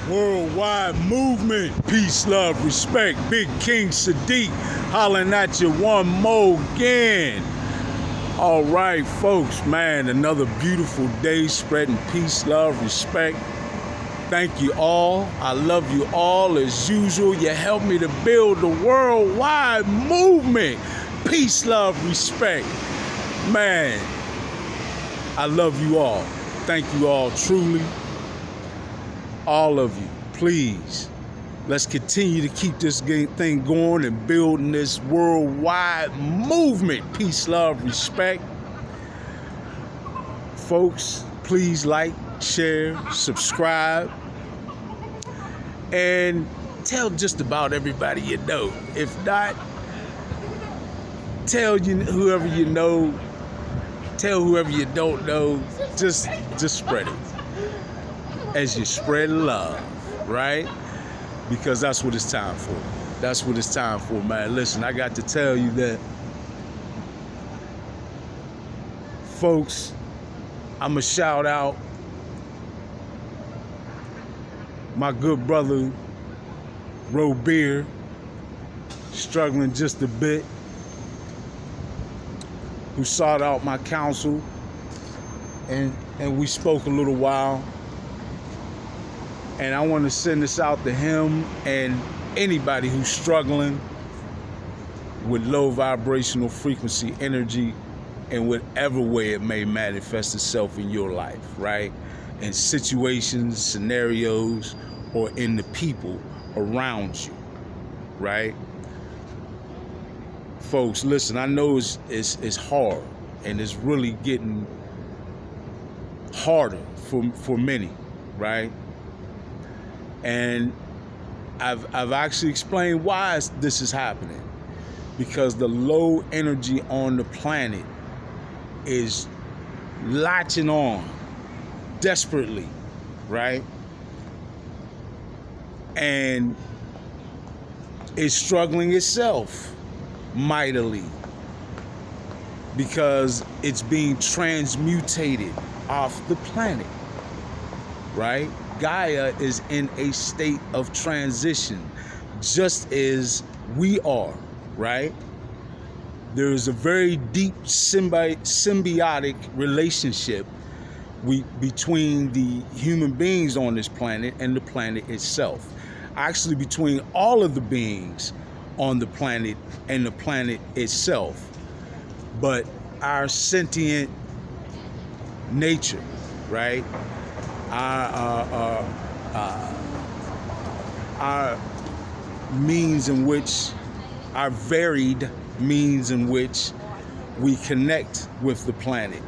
Worldwide movement. Peace, love, respect. Big King Sadiq hollering at you one more again. All right, folks, man, another beautiful day spreading peace, love, respect. Thank you all. I love you all as usual. You help me to build the worldwide movement. Peace, love, respect. Man, I love you all. Thank you all truly. All of you, please, let's continue to keep this thing going and building this worldwide movement. Peace, love, respect. Folks, please like, share, subscribe, and tell just about everybody you know. If not, tell whoever you know, tell whoever you don't know, just spread it. As you spread love, right? Because that's what it's time for. That's what it's time for, man. Listen, I got to tell you that, folks, I'm going to shout out my good brother, Robert, struggling just a bit, who sought out my counsel, and we spoke a little while. And I want to send this out to him and anybody who's struggling with low vibrational frequency energy in whatever way it may manifest itself in your life, right? In situations, scenarios, or in the people around you, right? Folks, listen, I know it's hard, and it's really getting harder for many, right? And I've actually explained why this is happening. Because the low energy on the planet is latching on desperately, right? And is struggling itself mightily because it's being transmutated off the planet, right? Gaia is in a state of transition, just as we are, right? There is a very deep symbiotic relationship between the human beings on this planet and the planet itself. Actually, between all of the beings on the planet and the planet itself. But our sentient nature, right? Our means in which, our varied means in which we connect with the planet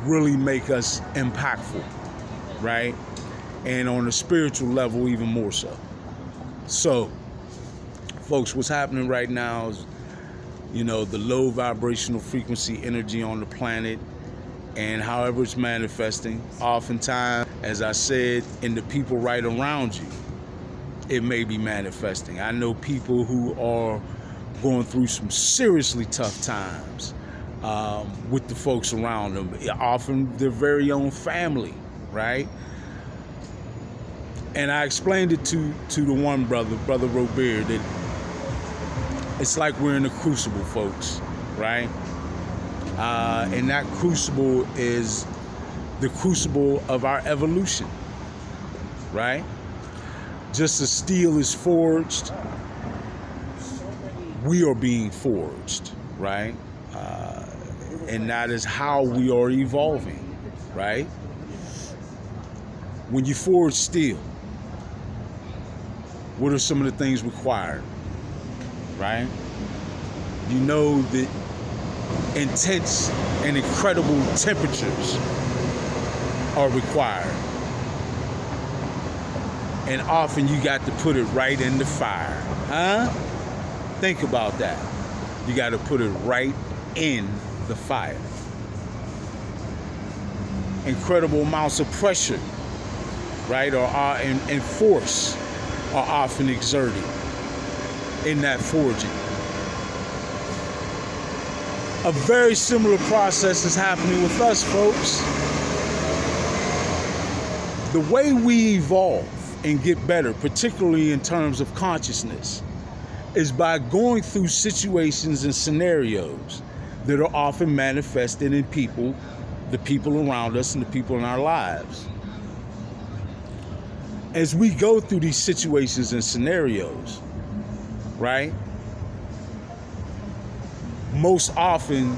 really make us impactful, right? And on a spiritual level, even more so. So, folks, what's happening right now is, the low vibrational frequency energy on the planet, and however it's manifesting, oftentimes, as I said, in the people right around you, it may be manifesting. I know people who are going through some seriously tough times with the folks around them, often their very own family, right? And I explained it to the one brother Robert, that it's like we're in a crucible, folks, right? And that crucible is the crucible of our evolution, right? Just as steel is forged, we are being forged, right? And that is how we are evolving, right? When you forge steel, what are some of the things required, right? You know that intense and incredible temperatures are required. And often you got to put it right in the fire, huh? Think about that. You got to put it right in the fire. Incredible amounts of pressure, right, and force are often exerted in that forging. A very similar process is happening with us, folks. The way we evolve and get better, particularly in terms of consciousness, is by going through situations and scenarios that are often manifested in people, the people around us and the people in our lives. As we go through these situations and scenarios, right? Most often,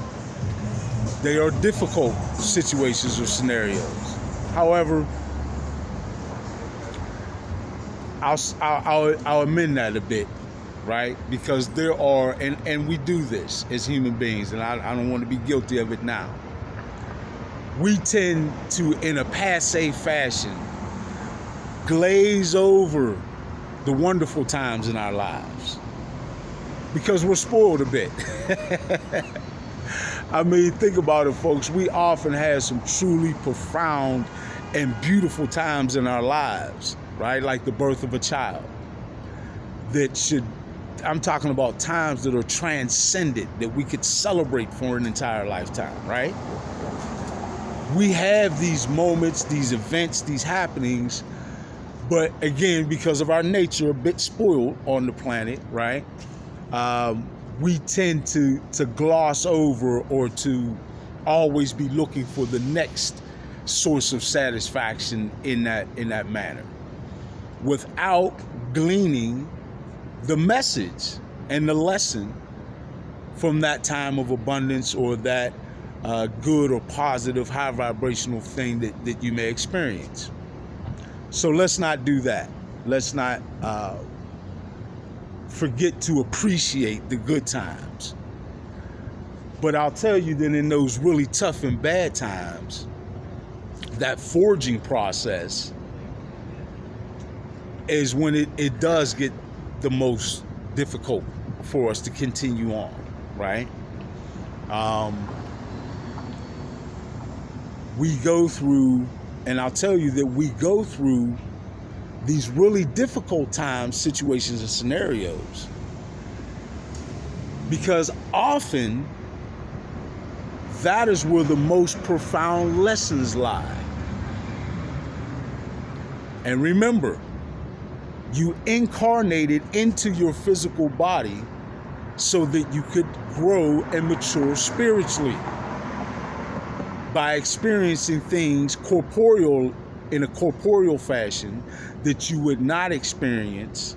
they are difficult situations or scenarios. However, I'll amend that a bit, right? Because there are, and we do this as human beings, and I don't want to be guilty of it now. We tend to, in a passe fashion, glaze over the wonderful times in our lives because we're spoiled a bit. I mean, think about it, folks. We often have some truly profound and beautiful times in our lives, right? Like the birth of a child I'm talking about times that are transcendent, that we could celebrate for an entire lifetime, right? We have these moments, these events, these happenings, but again, because of our nature, a bit spoiled on the planet, right? We tend to gloss over or to always be looking for the next source of satisfaction in that manner, without gleaning the message and the lesson from that time of abundance or that good or positive, high vibrational thing that you may experience. So let's not do that. Let's not forget to appreciate the good times. But I'll tell you that in those really tough and bad times, that forging process is when it does get the most difficult for us to continue on, right? We go through, and I'll tell you that we go through these really difficult times, situations, and scenarios because often that is where the most profound lessons lie. And remember, you incarnated into your physical body so that you could grow and mature spiritually by experiencing things corporeal in a corporeal fashion that you would not experience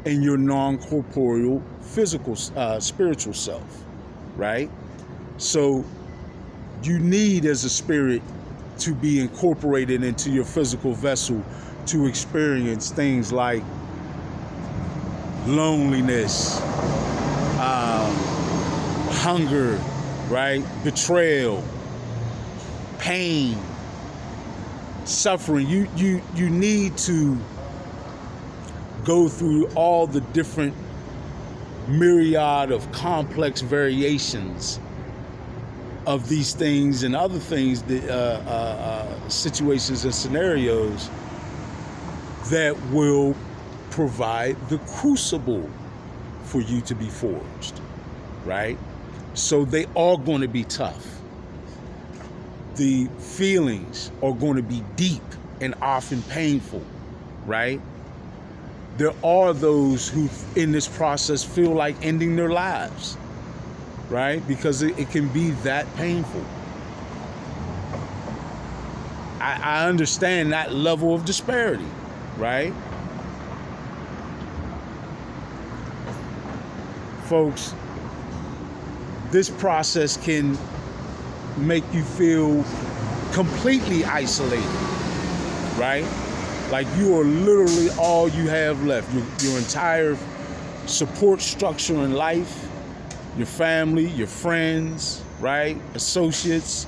in your non-corporeal physical spiritual self, right? So you need, as a spirit, to be incorporated into your physical vessel to experience things like loneliness, hunger, right? Betrayal, pain, suffering. You need to go through all the different myriad of complex variations of these things and other things, situations and scenarios that will provide the crucible for you to be forged, right? So they are going to be tough. The feelings are going to be deep and often painful, right? There are those who in this process feel like ending their lives, right? Because it can be that painful. I understand that level of disparity, right? Folks, this process can make you feel completely isolated, right? Like you are literally all you have left. Your entire support structure in life, your family, your friends, right? Associates.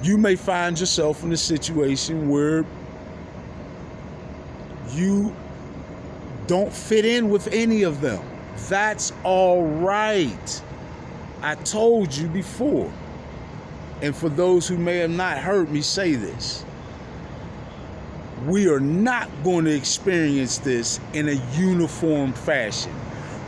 You may find yourself in a situation where you don't fit in with any of them. That's all right. I told you before. And for those who may have not heard me say this, we are not going to experience this in a uniform fashion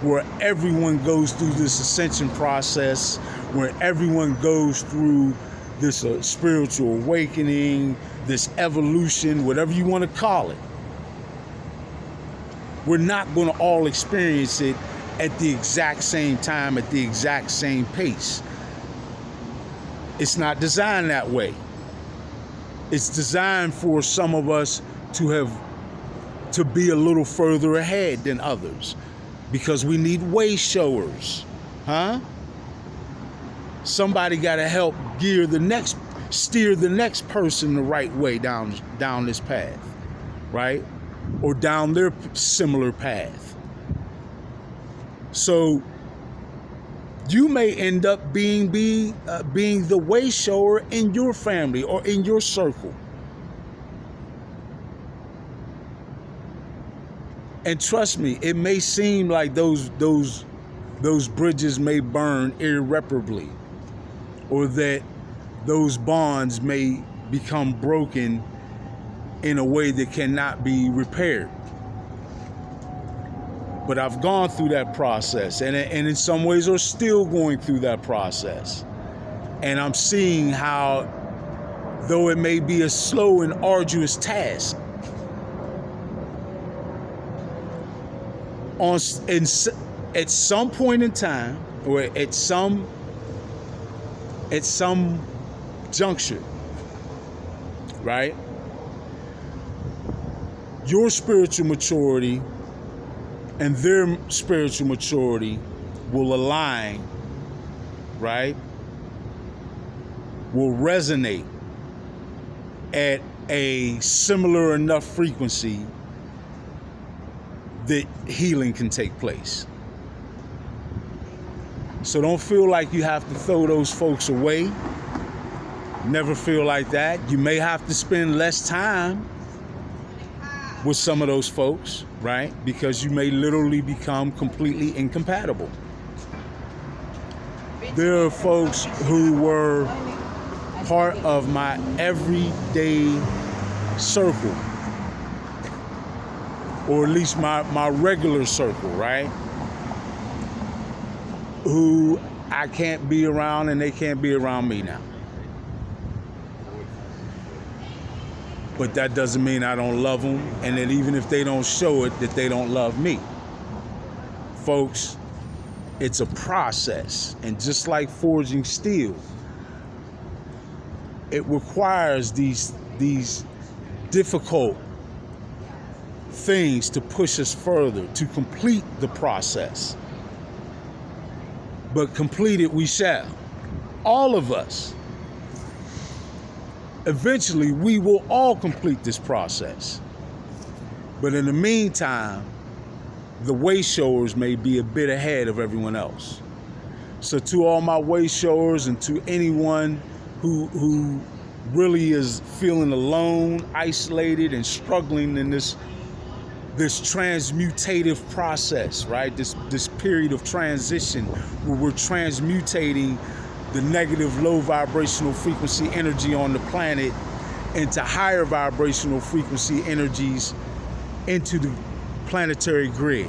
where everyone goes through this ascension process, where everyone goes through this spiritual awakening, this evolution, whatever you want to call it. We're not going to all experience it at the exact same time, at the exact same pace. It's not designed that way. It's designed for some of us to be a little further ahead than others, because we need way showers, huh? Somebody got to help steer the next person the right way down this path, right? Or down their similar path. So you may end up being the way shower in your family or in your circle. And trust me, it may seem like those bridges may burn irreparably, or that those bonds may become broken in a way that cannot be repaired. But I've gone through that process, and in some ways are still going through that process. And I'm seeing how, though it may be a slow and arduous task, at some point in time, or at some juncture, right? Your spiritual maturity and their spiritual maturity will align, right? Will resonate at a similar enough frequency that healing can take place. So don't feel like you have to throw those folks away. Never feel like that. You may have to spend less time with some of those folks, right? Because you may literally become completely incompatible. There are folks who were part of my everyday circle, or at least my regular circle, right? Who I can't be around and they can't be around me now. But that doesn't mean I don't love them, and that even if they don't show it, that they don't love me. Folks, it's a process, and just like forging steel, it requires these difficult things to push us further, to complete the process. But complete it we shall. All of us. Eventually, we will all complete this process. But in the meantime, the way showers may be a bit ahead of everyone else. So to all my way showers, and to anyone who really is feeling alone, isolated, and struggling in this transmutative process, right? This period of transition where we're transmutating the negative low vibrational frequency energy on the planet into higher vibrational frequency energies into the planetary grid.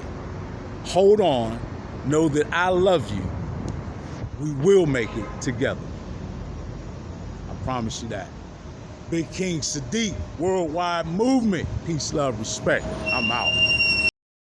Hold on. Know that I love you. We will make it together. I promise you that. Big King Sadiq, worldwide movement. Peace, love, respect. I'm out.